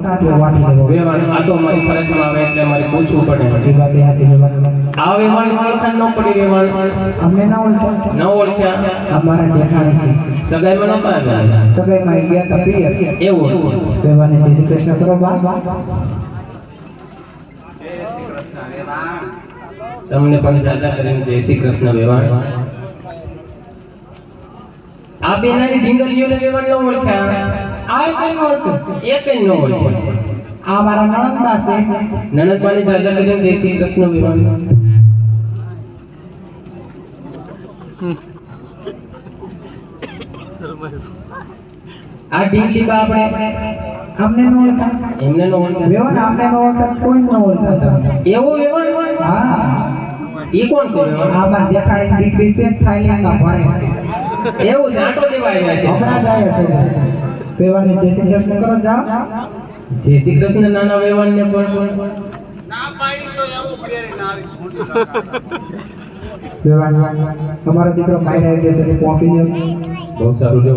કે વાટી લેવો વેવાણ આ તો મારી ફરજમાં આવે એટલે મારે પૂછવું પડે એ વાત સાચી વેવાણ આ વેવાણ ઓળખાણ ન પડી વેવાણ અમને ના ઓળખ્યા ન ઓળખ્યા અમારા જેઠાણી છે સગાઈમાં નતા આવ્યા સગાઈમાં ગયા હતા પિયર એવું વેવાને જય શ્રી કૃષ્ણ કરો બા તમને પણ જાજા કરીને જય શ્રી કૃષ્ણ વેવાણ આ બેનાની ઢીંગલીઓને વેવાણ ન ઓળખ્યા આ કઈ ઓળખે એક જ ન ઓળખ્યા આ મારા નણંદબા છે નનદબાની જાજા કરીને જય શ્રી કૃષ્ણ વેવાણ આ ઢીંગલી બા આપણે અમને ન ઓળખા એમને ન ઓળખ્યા વેવાણ અમને ન ઓળખા કોઈ ન ઓળખા એવું વેવાણ હા ઈ કોણ છે વેવાણ આ મારા જેઠાણી દીકરી છે થાઈલેન્ડમાં ભણે છે એવું છે આટો દેવા આવ્યા છે હમણાં જ આવ્યા છે વેવાને જય શ્રી કૃષ્ણ કરો જાઓ જય શ્રી કૃષ્ણ નાના વેવાણને પણ ના પાડી તો એવું ફેરે ના આવી વેવાણ તમારો દીકરો માયરે આવી ગયો છે કોફી લ્યો બહુ સારું છે